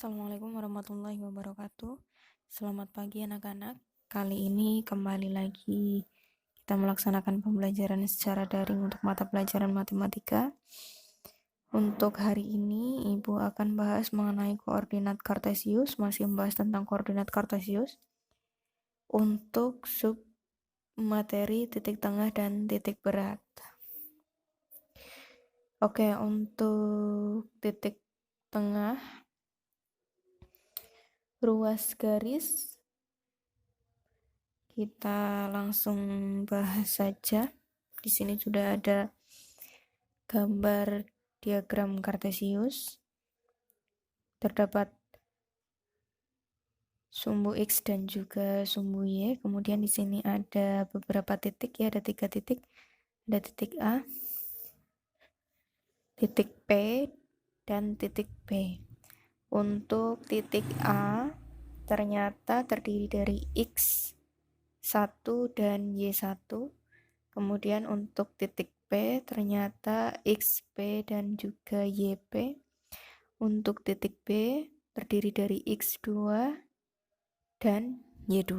Assalamualaikum warahmatullahi wabarakatuh. Selamat pagi anak-anak. Kali ini kembali lagi kita melaksanakan pembelajaran secara daring untuk mata pelajaran matematika. Untuk hari ini Ibu akan bahas mengenai koordinat kartesius, masih membahas tentang koordinat kartesius. Untuk sub materi titik tengah dan titik berat. Oke, untuk titik tengah ruas garis kita langsung bahas saja. Di sini sudah ada gambar diagram kartesius. Terdapat sumbu X dan juga sumbu Y. Kemudian di sini ada beberapa titik, ya, ada 3 titik. Ada titik A, titik P, dan titik B. Untuk titik A ternyata terdiri dari X1 dan Y1. Kemudian untuk titik P ternyata XP dan juga YP. Untuk titik B terdiri dari X2 dan Y2.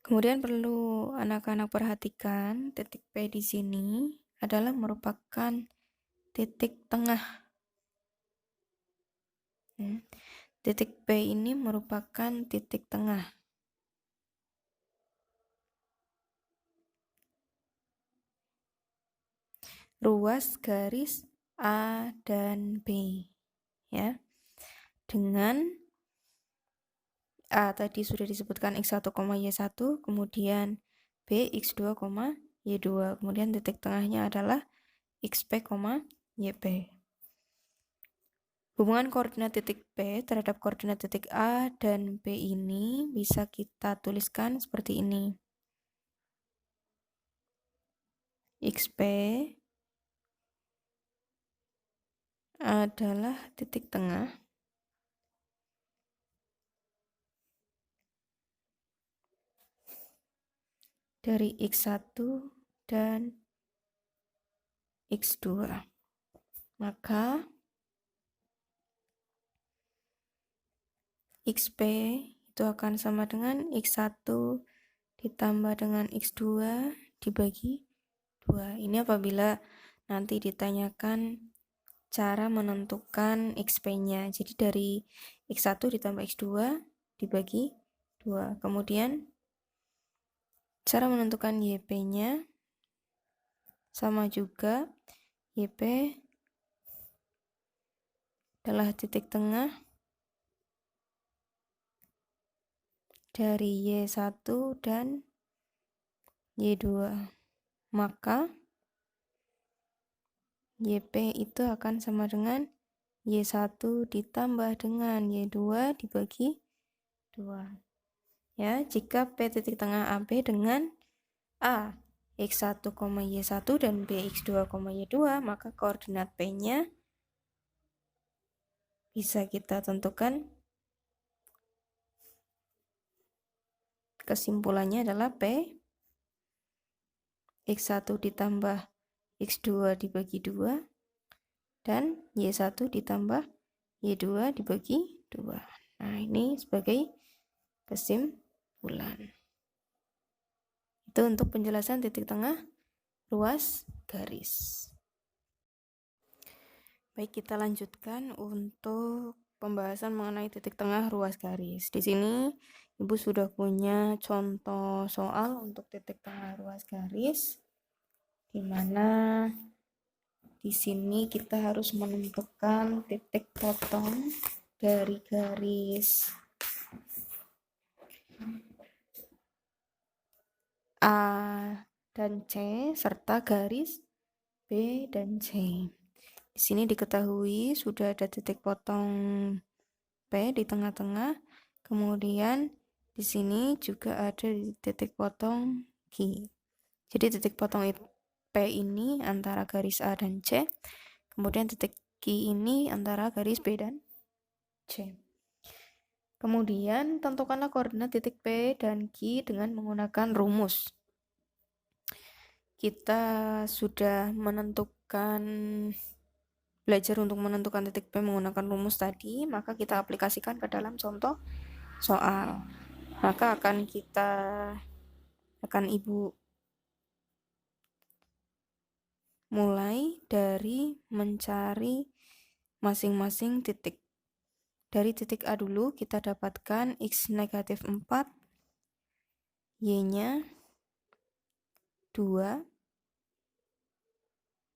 Kemudian perlu anak-anak perhatikan, titik P di sini adalah merupakan titik tengah. Titik P ini merupakan titik tengah. Ruas garis A dan B, ya. Dengan A tadi sudah disebutkan X1, Y1, kemudian B X2, Y2. Kemudian titik tengahnya adalah XP, YP. Hubungan koordinat titik P terhadap koordinat titik A dan B ini bisa kita tuliskan seperti ini. XP adalah titik tengah dari X1 dan X2. Maka XP itu akan sama dengan X1 ditambah dengan X2 dibagi 2. Ini apabila nanti ditanyakan cara menentukan XP-nya. Jadi dari X1 ditambah X2 dibagi 2. Kemudian cara menentukan YP-nya sama juga. YP adalah titik tengah dari Y1 dan Y2. Maka YP itu akan sama dengan Y1 ditambah dengan Y2 dibagi 2. Ya, jika P titik tengah AB dengan A X1, Y1 dan B X2, Y2, maka koordinat P-nya bisa kita tentukan. Kesimpulannya adalah P X1 ditambah X2 dibagi 2 dan Y1 ditambah Y2 dibagi 2. Nah, ini sebagai kesimpulan. Itu untuk penjelasan titik tengah ruas garis. Baik, kita lanjutkan untuk pembahasan mengenai titik tengah ruas garis. Di sini Ibu sudah punya contoh soal untuk titik tengah ruas garis, di mana di sini kita harus menentukan titik potong dari garis A dan C serta garis B dan C. Di sini diketahui sudah ada titik potong P di tengah-tengah, kemudian di sini juga ada titik potong Q. Jadi titik potong P ini antara garis A dan C, kemudian titik Q ini antara garis B dan C. Kemudian tentukanlah koordinat titik P dan Q dengan menggunakan rumus. Kita sudah menentukan belajar untuk menentukan titik P menggunakan rumus tadi, maka kita aplikasikan ke dalam contoh soal. Maka akan Ibu mulai dari mencari masing-masing titik. Dari titik A dulu kita dapatkan X negatif 4, Y-nya 2.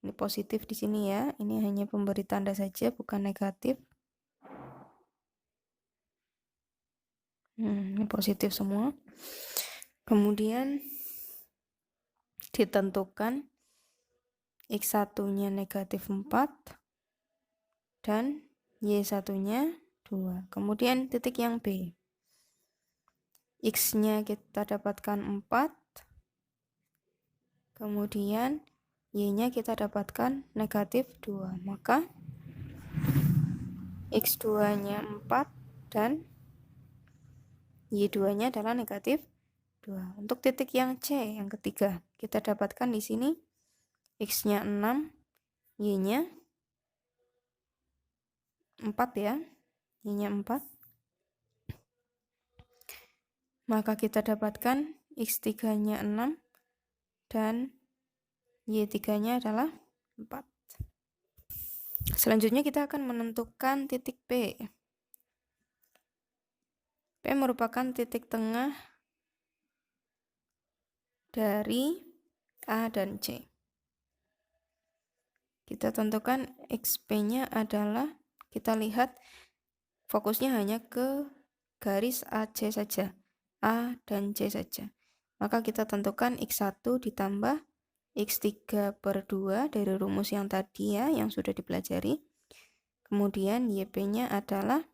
Ini positif di sini ya. Ini hanya pemberi tanda saja, bukan negatif. Ini positif semua. Kemudian ditentukan X1-nya negatif 4 dan Y1-nya 2. Kemudian titik yang B. X-nya kita dapatkan 4. Kemudian Y-nya kita dapatkan negatif 2. Maka X2-nya 4 dan Y2-nya adalah negatif 2. Untuk titik yang C, yang ketiga, kita dapatkan di sini X-nya 6, Y-nya 4 ya. Y-nya 4. Maka kita dapatkan X3-nya 6 dan Y3-nya adalah 4. Selanjutnya kita akan menentukan titik P. P merupakan titik tengah dari A dan C. Kita tentukan XP-nya adalah, kita lihat fokusnya hanya ke garis AC saja, A dan C saja. Maka kita tentukan X1 ditambah X3 per 2 dari rumus yang tadi ya, yang sudah dipelajari. Kemudian YP-nya adalah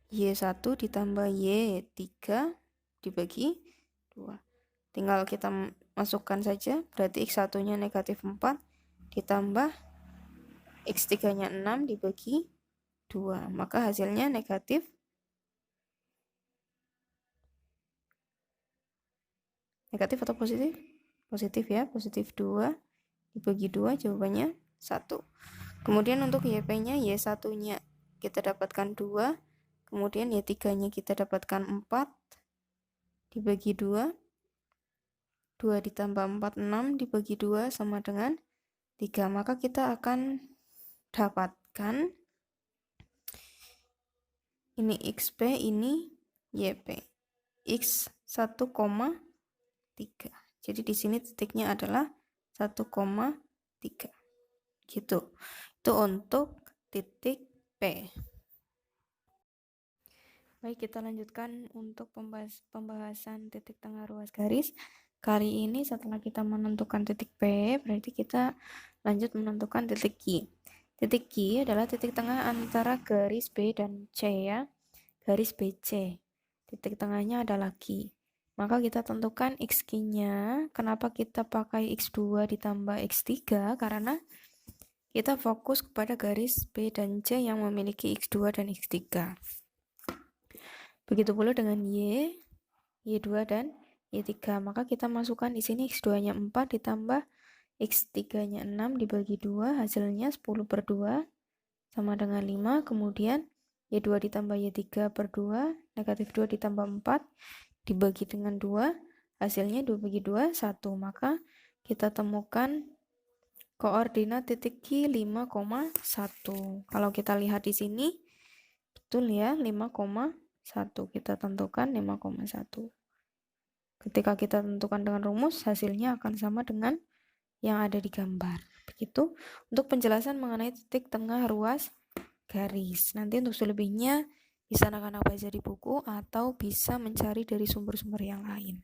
Y1 ditambah Y3 dibagi 2. Tinggal kita masukkan saja, berarti X1-nya negatif 4 ditambah X3-nya 6 dibagi 2. Maka hasilnya negatif atau positif? Positif ya, positif 2 dibagi 2, jawabannya 1. Kemudian untuk YP-nya, Y1-nya kita dapatkan 2, kemudian Y3-nya kita dapatkan 4 dibagi 2. 2 ditambah 4, 6 dibagi 2 sama dengan 3. Maka kita akan dapatkan ini XP, ini YP. X 1,3. Jadi di sini titiknya adalah 1,3. Gitu. Itu untuk titik P. Baik, kita lanjutkan untuk pembahasan titik tengah ruas garis. Kali ini setelah kita menentukan titik P, berarti kita lanjut menentukan titik Q. Titik Q adalah titik tengah antara garis B dan C ya. Garis BC. Titik tengahnya adalah Q. Maka kita tentukan XQ-nya. Kenapa kita pakai X2 ditambah X3? Karena kita fokus kepada garis B dan C yang memiliki X2 dan X3. Begitu pula dengan Y2 dan Y3. Maka kita masukkan di sini X2-nya 4 ditambah X3-nya 6 dibagi 2, hasilnya 10 per 2 sama dengan 5. Kemudian Y2 ditambah Y3 per 2, negatif 2 ditambah 4 dibagi dengan 2, hasilnya 2 bagi 2, 1. Maka kita temukan koordinat titik Q 5,1. Kalau kita lihat di sini, betul ya, 5,1. Kita tentukan 5,1. Ketika kita tentukan dengan rumus, hasilnya akan sama dengan yang ada di gambar. Begitu untuk penjelasan mengenai titik tengah ruas garis. Nanti untuk selebihnya bisa anak-anak baca di buku atau bisa mencari dari sumber-sumber yang lain.